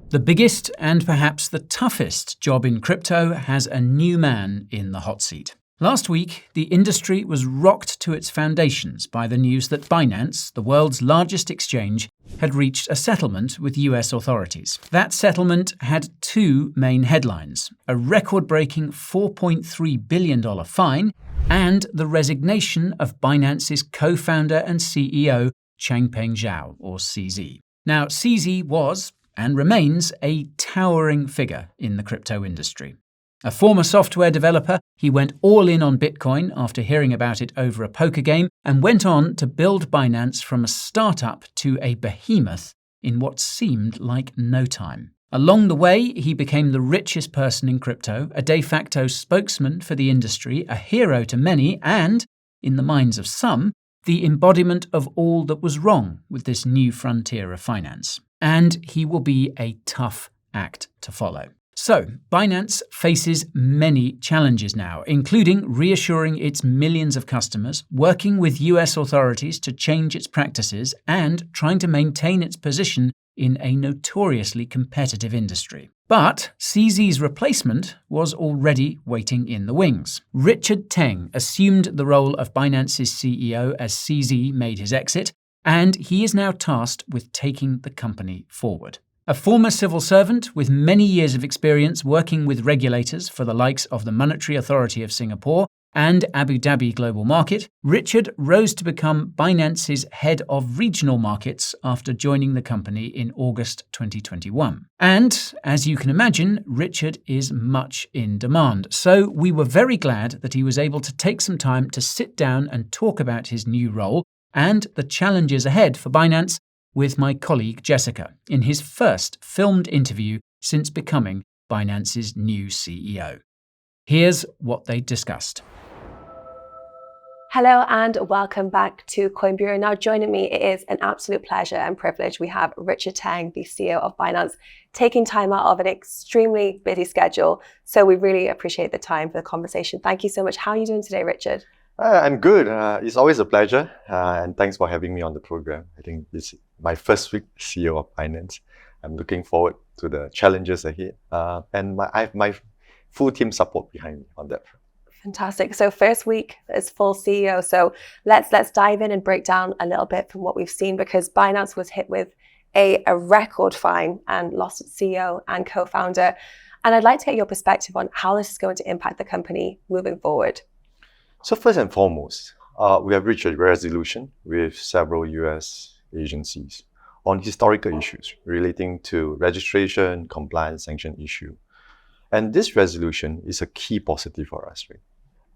The biggest and perhaps the toughest job in crypto has a new man in the hot seat. Last week, the industry was rocked to its foundations by the news that Binance, the world's largest exchange, had reached a settlement with US authorities. That settlement had two main headlines: a record-breaking $4.3 billion fine and the resignation of Binance's co-founder and CEO, Changpeng Zhao, or CZ. Now, CZ was, and remains, a towering figure in the crypto industry. A former software developer, he went all in on Bitcoin after hearing about it over a poker game and went on to build Binance from a startup to a behemoth in what seemed like no time. Along the way, he became the richest person in crypto, a de facto spokesman for the industry, a hero to many, and, in the minds of some, the embodiment of all that was wrong with this new frontier of finance. And he will be a tough act to follow. So, Binance faces many challenges now, including reassuring its millions of customers, working with US authorities to change its practices, and trying to maintain its position in a notoriously competitive industry. But CZ's replacement was already waiting in the wings. Richard Teng assumed the role of Binance's CEO as CZ made his exit, and he is now tasked with taking the company forward. A former civil servant with many years of experience working with regulators for the likes of the Monetary Authority of Singapore and Abu Dhabi Global Market, Richard rose to become Binance's head of regional markets after joining the company in August 2021. And, as you can imagine, Richard is much in demand. So we were very glad that he was able to take some time to sit down and talk about his new role and the challenges ahead for Binance with my colleague Jessica in his first filmed interview since becoming Binance's new CEO. Here's what they discussed. Hello and welcome back to Coin Bureau. Now joining me, it is an absolute pleasure and privilege. We have Richard Teng, the CEO of Binance, taking time out of an extremely busy schedule. So we really appreciate the time for the conversation. Thank you so much. How are you doing today, Richard? I'm good. It's always a pleasure, and thanks for having me on the program. I think it's my first week CEO of Binance. I'm looking forward to the challenges ahead, and I have my full team support behind me on that. Fantastic. So first week as full CEO. So let's dive in and break down a little bit from what we've seen, because Binance was hit with a record fine and lost its CEO and co-founder. And I'd like to get your perspective on how this is going to impact the company moving forward. So first and foremost, we have reached a resolution with several US agencies on historical issues relating to registration, compliance, sanction issue. And this resolution is a key positive for us, right?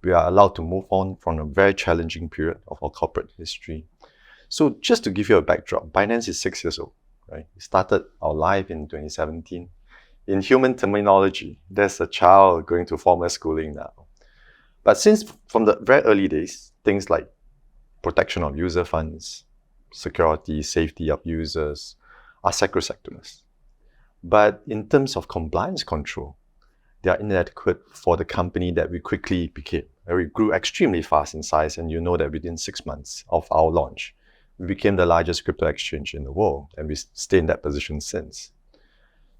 We are allowed to move on from a very challenging period of our corporate history. So just to give you a backdrop, Binance is 6 years old, right? We started our life in 2017. In human terminology, there's a child going to formal schooling now. But since from the very early days, things like protection of user funds, security, safety of users are sacrosanct to us. But in terms of compliance control, they are inadequate for the company that we quickly became. We grew extremely fast in size, and you know that within 6 months of our launch, we became the largest crypto exchange in the world, and we stayed in that position since.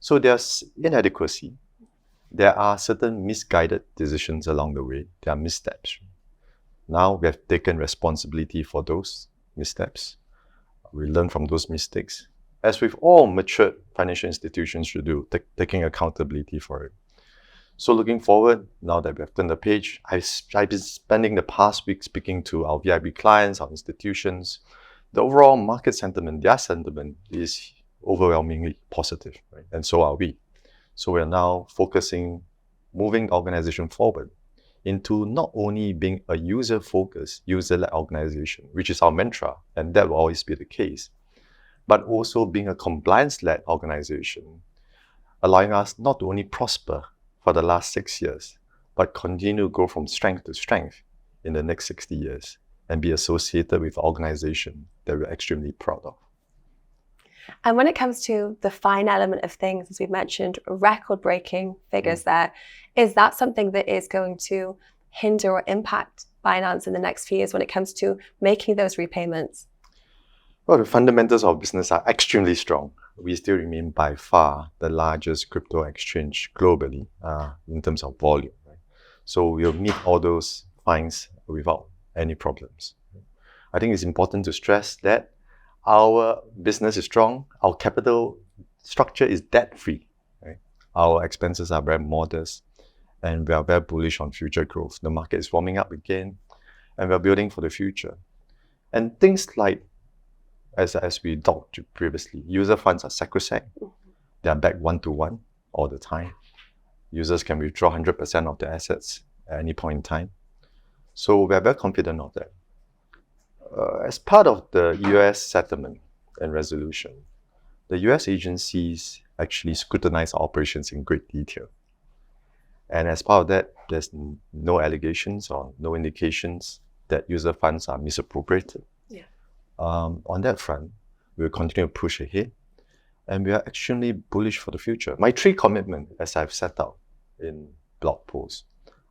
So there's inadequacy. There are certain misguided decisions along the way. There are missteps. Now we have taken responsibility for those missteps. We learn from those mistakes, as with all matured financial institutions should do, taking accountability for it. So looking forward, now that we have turned the page, I've been spending the past week speaking to our VIB clients, our institutions. The overall market sentiment, their sentiment is overwhelmingly positive, right? And so are we. So we are now focusing, moving the organization forward into not only being a user-focused, user-led organization, which is our mantra, and that will always be the case, but also being a compliance-led organization, allowing us not to only prosper for the last 6 years, but continue to go from strength to strength in the next 60 years and be associated with an organization that we're extremely proud of. And when it comes to the fine element of things, as we've mentioned, record-breaking figures there, is that something that is going to hinder or impact Binance in the next few years when it comes to making those repayments? Well, the fundamentals of business are extremely strong, we still remain by far the largest crypto exchange globally in terms of volume. Right? So we'll meet all those fines without any problems. I think it's important to stress that our business is strong, our capital structure is debt-free. Right? Our expenses are very modest, and we are very bullish on future growth. The market is warming up again, and we're building for the future. And things like, as we talked previously, user funds are sacrosanct. They are backed one-to-one all the time. Users can withdraw 100% of their assets at any point in time. So we're very confident of that. As part of the US settlement and resolution, the US agencies actually scrutinize our operations in great detail. And as part of that, there's no allegations or no indications that user funds are misappropriated. Yeah. On that front, we'll continue to push ahead, and we are extremely bullish for the future. My 3 commitments, as I've set out in blog posts,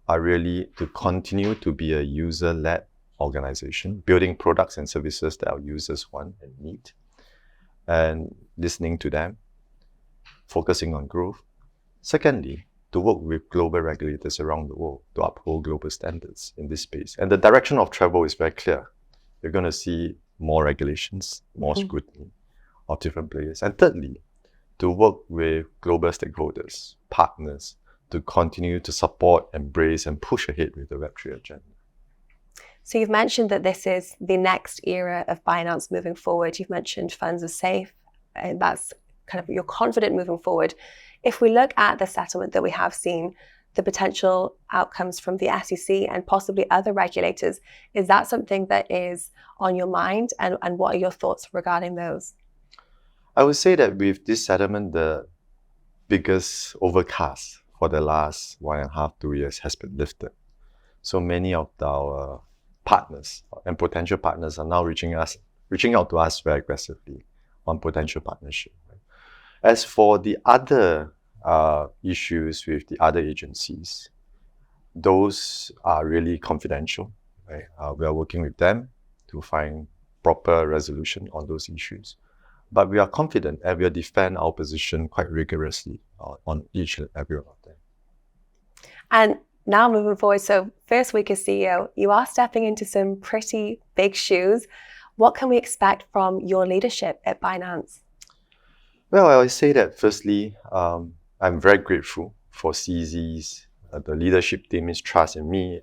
are really to continue to be a user-led organization, building products and services that our users want and need, and listening to them, focusing on growth. Secondly, to work with global regulators around the world to uphold global standards in this space. And the direction of travel is very clear. You're going to see more regulations, more scrutiny of different players. And thirdly, to work with global stakeholders, partners, to continue to support, embrace, and push ahead with the Web3 agenda. So you've mentioned that this is the next era of Binance moving forward. You've mentioned funds are safe, and that's kind of, you're confident moving forward. If we look at the settlement that we have seen, the potential outcomes from the SEC and possibly other regulators, is that something that is on your mind? And what are your thoughts regarding those? I would say that with this settlement, the biggest overcast for the last 1.5, 2 years has been lifted. So many of our partners and potential partners are now reaching out to us very aggressively on potential partnership. As for the other issues with the other agencies, those are really confidential. Right? We are working with them to find proper resolution on those issues. But we are confident and we'll defend our position quite rigorously on each and every one of them. And now moving forward, so first week as CEO, you are stepping into some pretty big shoes. What can we expect from your leadership at Binance? Well, I always say that firstly, I'm very grateful for CZ's, the leadership team's trust in me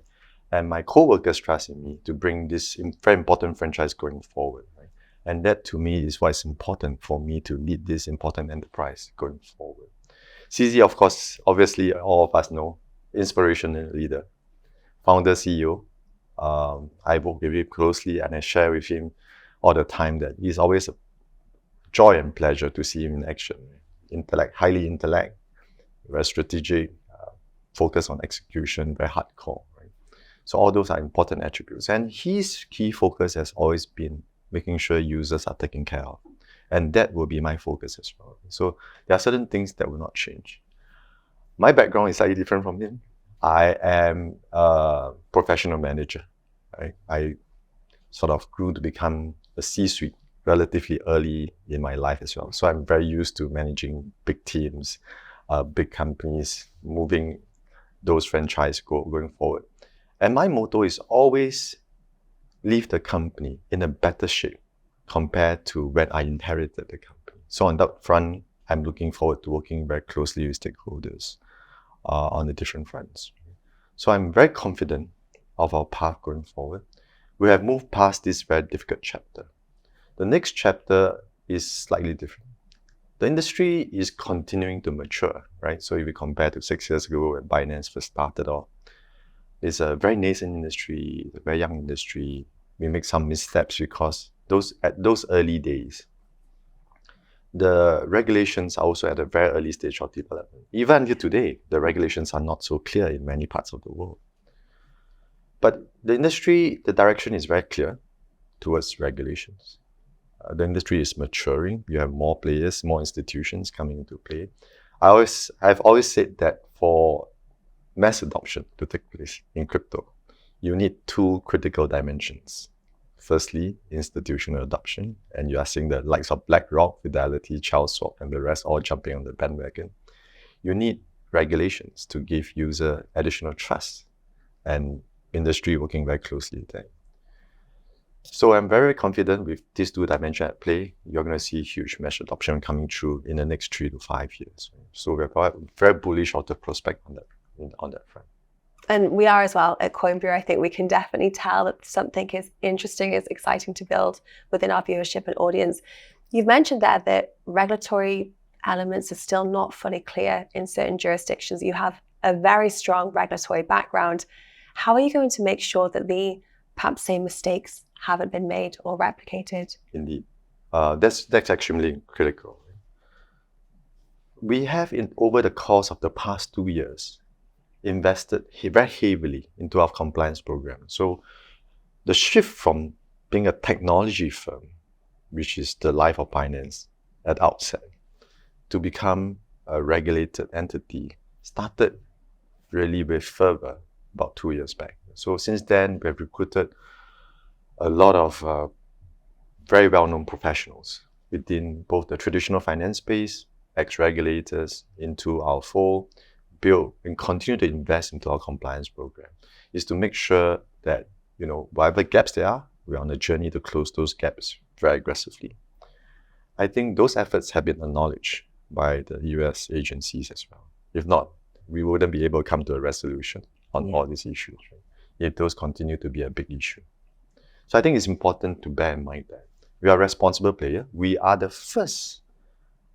and my co-workers' trust in me to bring this very important franchise going forward. Right? And that to me is why it's important for me to lead this important enterprise going forward. CZ, of course, obviously all of us know, inspirational leader, founder, CEO. I work with him closely and I share with him all the time that he's always a joy and pleasure to see him in action. Highly intellect, very strategic, focus on execution, very hardcore. Right? So all those are important attributes. And his key focus has always been making sure users are taken care of. And that will be my focus as well. So there are certain things that will not change. My background is slightly different from him. I am a professional manager. Right? I sort of grew to become a C-suite relatively early in my life as well. So I'm very used to managing big teams, big companies, moving those franchises going forward. And my motto is always leave the company in a better shape compared to when I inherited the company. So on that front, I'm looking forward to working very closely with stakeholders on the different fronts. So I'm very confident of our path going forward. We have moved past this very difficult chapter. The next chapter is slightly different. The industry is continuing to mature, right? So if you compare to 6 years ago when Binance first started off, it's a very nascent industry, it's a very young industry. We make some missteps because at those early days, the regulations are also at a very early stage of development. Even until today, the regulations are not so clear in many parts of the world. But the industry, the direction is very clear towards regulations. The industry is maturing. You have more players, more institutions coming into play. I've always said that for mass adoption to take place in crypto, you need 2 critical dimensions. Firstly, institutional adoption, and you are seeing the likes of BlackRock, Fidelity, Charles Schwab, and the rest all jumping on the bandwagon. You need regulations to give user additional trust, and industry working very closely there. So I'm very confident with these two dimensions at play, you're going to see huge mesh adoption coming through in the next 3 to 5 years. So we're very bullish on the prospect on that front. And we are as well at CoinViewer. I think we can definitely tell that something is interesting, is exciting to build within our viewership and audience. You've mentioned there that regulatory elements are still not fully clear in certain jurisdictions. You have a very strong regulatory background. How are you going to make sure that the perhaps same mistakes haven't been made or replicated? Indeed. That's extremely critical. We have, over the course of the past 2 years, invested very heavily into our compliance program. So the shift from being a technology firm, which is the life of Binance at outset, to become a regulated entity started really with fervor about 2 years back. So since then, we have recruited a lot of very well-known professionals within both the traditional finance space, ex-regulators into our fold, build and continue to invest into our compliance program, is to make sure that, whatever gaps there are, we're on a journey to close those gaps very aggressively. I think those efforts have been acknowledged by the US agencies as well. If not, we wouldn't be able to come to a resolution on all these issues, right? If those continue to be a big issue. So I think it's important to bear in mind that we are a responsible player. We are the first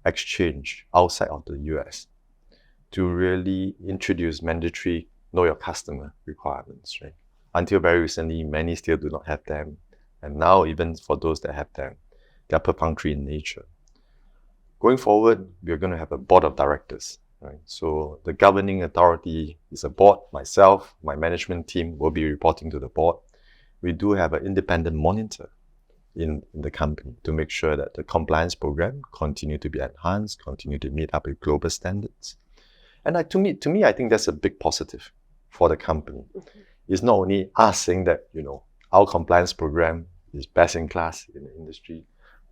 exchange outside of the US to really introduce mandatory know your customer requirements, right? Until very recently, many still do not have them. And now, even for those that have them, they are perfunctory in nature. Going forward, we're going to have a board of directors, right? So the governing authority is a board. Myself, my management team will be reporting to the board. We do have an independent monitor in the company to make sure that the compliance program continue to be enhanced, continue to meet up with global standards. And to me, I think that's a big positive for the company. It's not only us saying that, our compliance program is best in class in the industry,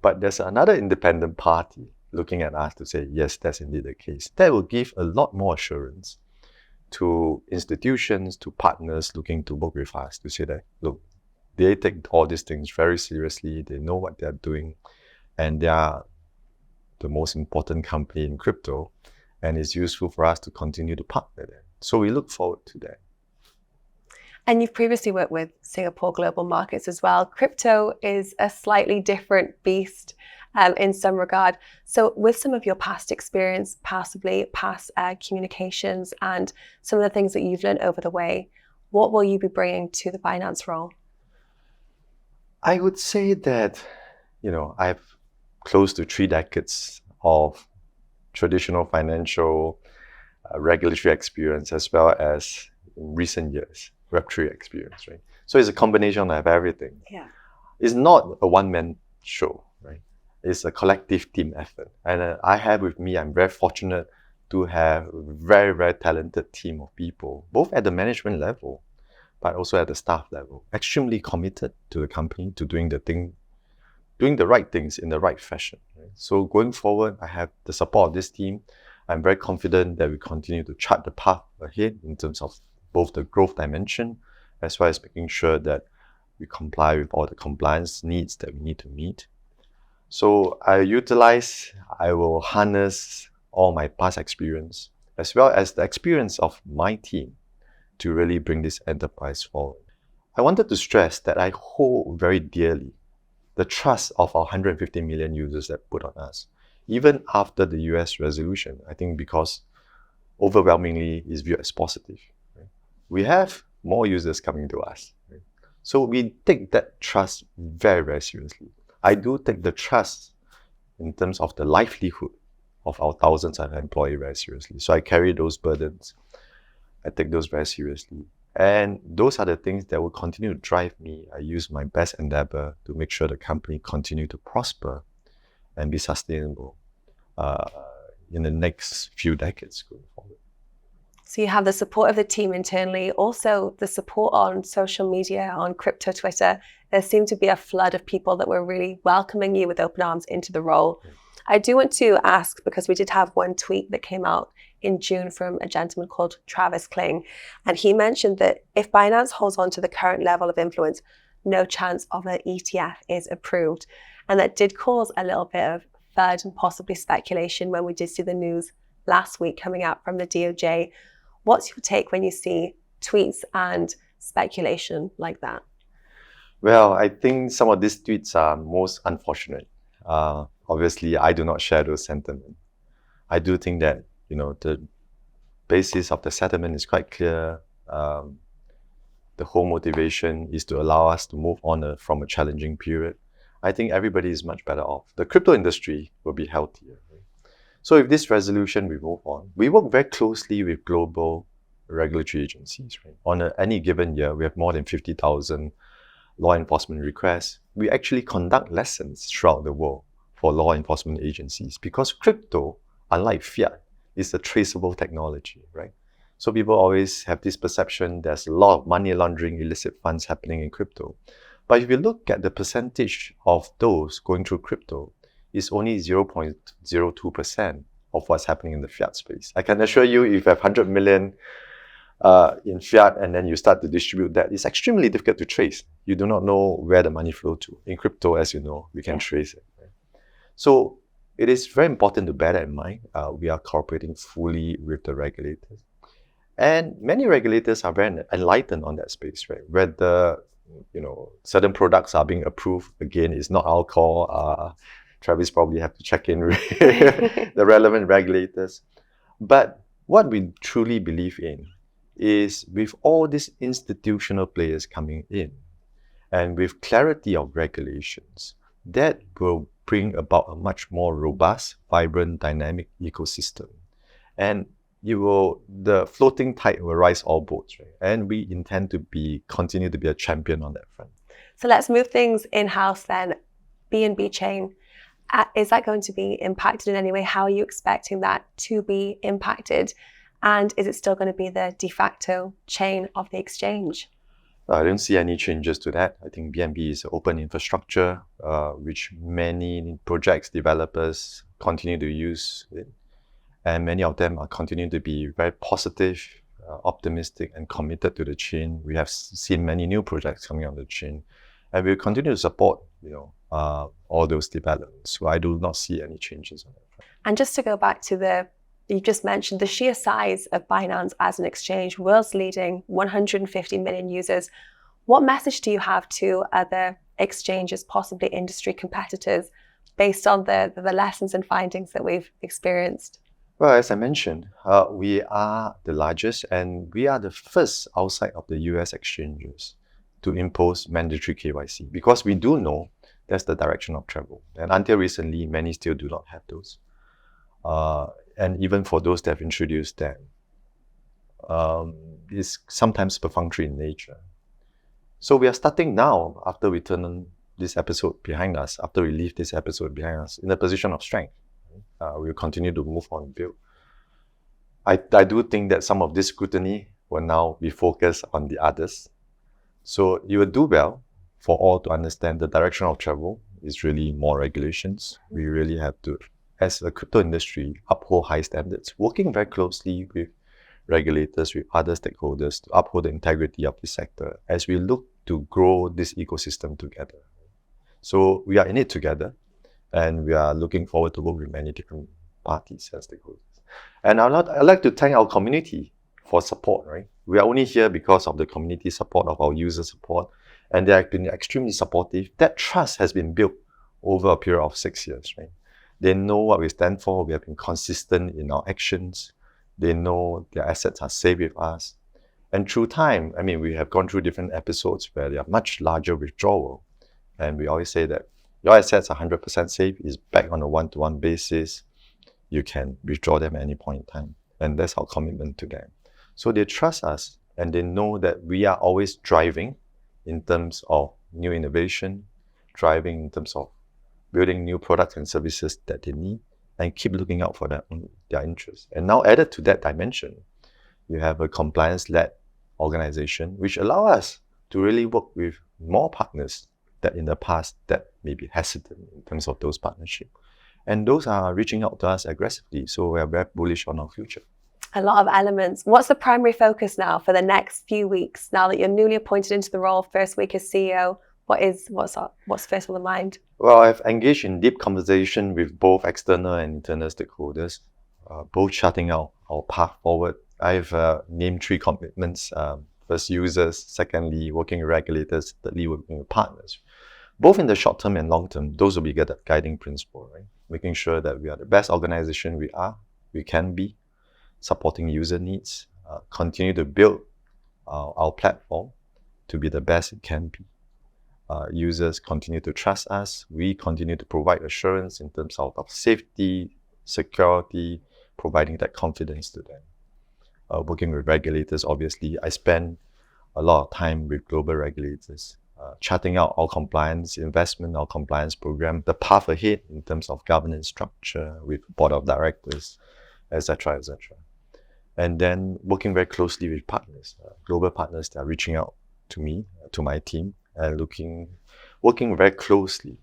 but there's another independent party looking at us to say, yes, that's indeed the case. That will give a lot more assurance to institutions, to partners looking to work with us to say that, look, they take all these things very seriously. They know what they're doing, and they are the most important company in crypto, and it's useful for us to continue to partner them. So we look forward to that. And you've previously worked with Singapore Global Markets as well. Crypto is a slightly different beast in some regard. So with some of your past experience, possibly past communications and some of the things that you've learned over the way, what will you be bringing to the Binance role? I would say that, I have close to 3 decades of traditional financial regulatory experience, as well as in recent years, Web3 experience, right? So it's a combination of everything. Yeah. It's not a one-man show, right? It's a collective team effort. And I'm very fortunate to have a very, very talented team of people, both at the management level, but also at the staff level, extremely committed to the company, to doing the right things in the right fashion. Right? So going forward, I have the support of this team. I'm very confident that we continue to chart the path ahead in terms of both the growth dimension, as well as making sure that we comply with all the compliance needs that we need to meet. So I will harness all my past experience, as well as the experience of my team, to really bring this enterprise forward. I wanted to stress that I hold very dearly the trust of our 150 million users that put on us, even after the US resolution, I think because overwhelmingly is viewed as positive. Right? We have more users coming to us. Right? So we take that trust very, very seriously. I do take the trust in terms of the livelihood of our thousands of employees very seriously. So I carry those burdens. I take those very seriously. And those are the things that will continue to drive me. I use my best endeavor to make sure the company continue to prosper and be sustainable in the next few decades going forward. So you have the support of the team internally, also the support on social media, on crypto Twitter. There seemed to be a flood of people that were really welcoming you with open arms into the role. I do want to ask, because we did have one tweet that came out in June from a gentleman called Travis Kling, and he mentioned that if Binance holds on to the current level of influence, no chance of an ETF is approved. And that did cause a little bit of FUD and possibly speculation when we did see the news last week coming out from the DOJ. What's your take when you see tweets and speculation like that? Well, I think some of these tweets are most unfortunate. Obviously, I do not share those sentiments. I do think that, the basis of the settlement is quite clear. The whole motivation is to allow us to move on from a challenging period. I think everybody is much better off. The crypto industry will be healthier. Right? So if this resolution we move on, we work very closely with global regulatory agencies. Right? On any given year, we have more than 50,000 law enforcement requests. We actually conduct lessons throughout the world for law enforcement agencies because crypto, unlike fiat, is a traceable technology, right? So people always have this perception there's a lot of money laundering, illicit funds happening in crypto. But if you look at the percentage of those going through crypto, it's only 0.02% of what's happening in the fiat space. I can assure you, if you have 100 million in fiat and then you start to distribute that, it's extremely difficult to trace. You do not know where the money flow to. In crypto, as you know, we can trace it. Right? So it is very important to bear that in mind. We are cooperating fully with the regulators. And many regulators are very enlightened on that space, right? Whether, certain products are being approved, again, it's not our call. Travis probably have to check in with the relevant regulators. But what we truly believe in is with all these institutional players coming in and with clarity of regulations, that will bring about a much more robust, vibrant, dynamic ecosystem. And the floating tide will rise all boats, right? And we intend to continue to be a champion on that front. So let's move things in-house then. BNB Chain, is that going to be impacted in any way? How are you expecting that to be impacted? And is it still going to be the de facto chain of the exchange? I don't see any changes to that. I think BNB is an open infrastructure, which many projects, developers continue to use it. And many of them are continuing to be very positive, optimistic, and committed to the chain. We have seen many new projects coming on the chain. And we'll continue to support, all those developments. So I do not see any changes on that. And just to go back to you just mentioned the sheer size of Binance as an exchange, world's leading, 150 million users. What message do you have to other exchanges, possibly industry competitors, based on the lessons and findings that we've experienced? Well, as I mentioned, we are the largest and we are the first outside of the US exchanges to impose mandatory KYC because we do know that's the direction of travel. And until recently, many still do not have those. And even for those that have introduced them, it's sometimes perfunctory in nature. So we are starting now, after we turn this episode behind us, after we leave this episode behind us, in a position of strength. We'll continue to move on and build. I do think that some of this scrutiny will now be focused on the others. So you will do well for all to understand the direction of travel is really more regulations. We really have to, as a crypto industry, uphold high standards, working very closely with regulators, with other stakeholders to uphold the integrity of the sector as we look to grow this ecosystem together. So we are in it together and we are looking forward to work with many different parties and stakeholders. And I'd like to thank our community for support, right? We are only here because of the community support, of our user support, and they have been extremely supportive. That trust has been built over a period of 6 years, right? They know what we stand for. We have been consistent in our actions. They know their assets are safe with us. And through time, we have gone through different episodes where they are much larger withdrawal. And we always say that your assets are 100% safe, is back on a one-to-one basis. You can withdraw them at any point in time. And that's our commitment to them. So they trust us and they know that we are always driving in terms of new innovation, driving in terms of building new products and services that they need, and keep looking out for their interests. And now added to that dimension You have a compliance-led organization, which allow us to really work with more partners that in the past that may be hesitant in terms of those partnerships. And those are reaching out to us aggressively. So we are very bullish on our future. A lot of elements. What's the primary focus now for the next few weeks? Now that you're newly appointed into the role, first week as CEO, what's first on the mind? Well, I've engaged in deep conversation with both external and internal stakeholders, both charting out our path forward. I've named 3 commitments. First, users. Secondly, working with regulators. Thirdly, working with partners. Both in the short term and long term, those will be the guiding principle, right? Making sure that we are the best organization we can be, supporting user needs, continue to build our platform to be the best it can be. Users continue to trust us. We continue to provide assurance in terms of safety, security, providing that confidence to them. Working with regulators, obviously, I spend a lot of time with global regulators, charting out our compliance investment, our compliance program, the path ahead in terms of governance structure with board of directors, etc., etc. And then working very closely with partners, global partners that are reaching out to me, to my team, and working very closely.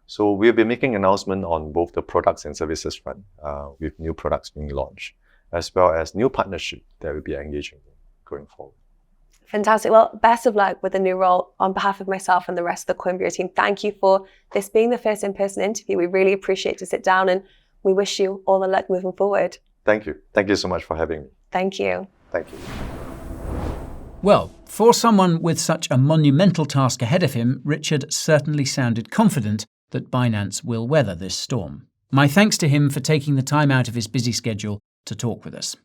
So we'll be making an announcement on both the products and services front, with new products being launched, as well as new partnerships that we'll be engaging in going forward. Fantastic. Well, best of luck with the new role. On behalf of myself and the rest of the Coinbrio team, thank you for this being the first in-person interview. We really appreciate to sit down, and we wish you all the luck moving forward. Thank you. Thank you so much for having me. Thank you. Thank you. Well, for someone with such a monumental task ahead of him, Richard certainly sounded confident that Binance will weather this storm. My thanks to him for taking the time out of his busy schedule to talk with us.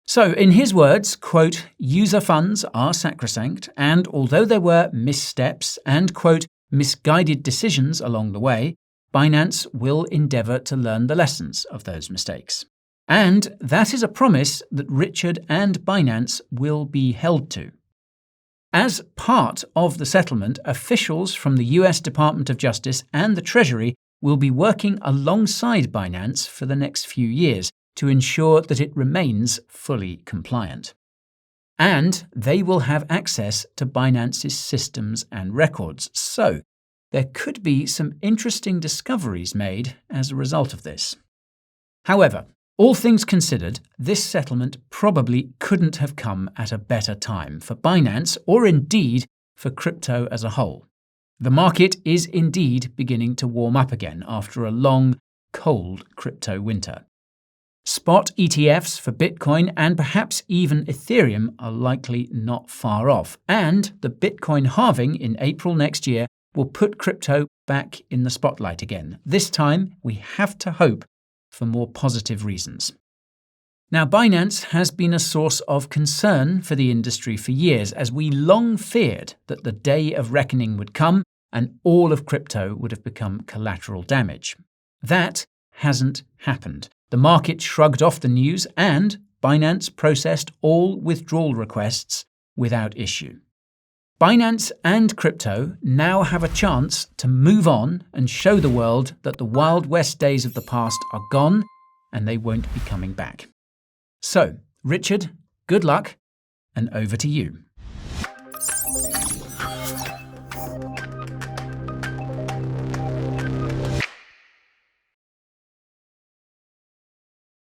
So, in his words, quote, user funds are sacrosanct, and although there were missteps and, quote, misguided decisions along the way, Binance will endeavour to learn the lessons of those mistakes. And that is a promise that Richard and Binance will be held to. As part of the settlement, officials from the US Department of Justice and the Treasury will be working alongside Binance for the next few years to ensure that it remains fully compliant. And they will have access to Binance's systems and records, so there could be some interesting discoveries made as a result of this. However, all things considered, this settlement probably couldn't have come at a better time for Binance or indeed for crypto as a whole. The market is indeed beginning to warm up again after a long, cold crypto winter. Spot ETFs for Bitcoin and perhaps even Ethereum are likely not far off, and the Bitcoin halving in April next year will put crypto back in the spotlight again. This time, we have to hope for more positive reasons. Now, Binance has been a source of concern for the industry for years, as we long feared that the day of reckoning would come and all of crypto would have become collateral damage. That hasn't happened. The market shrugged off the news and Binance processed all withdrawal requests without issue. Binance and crypto now have a chance to move on and show the world that the Wild West days of the past are gone and they won't be coming back. So, Richard, good luck, and over to you.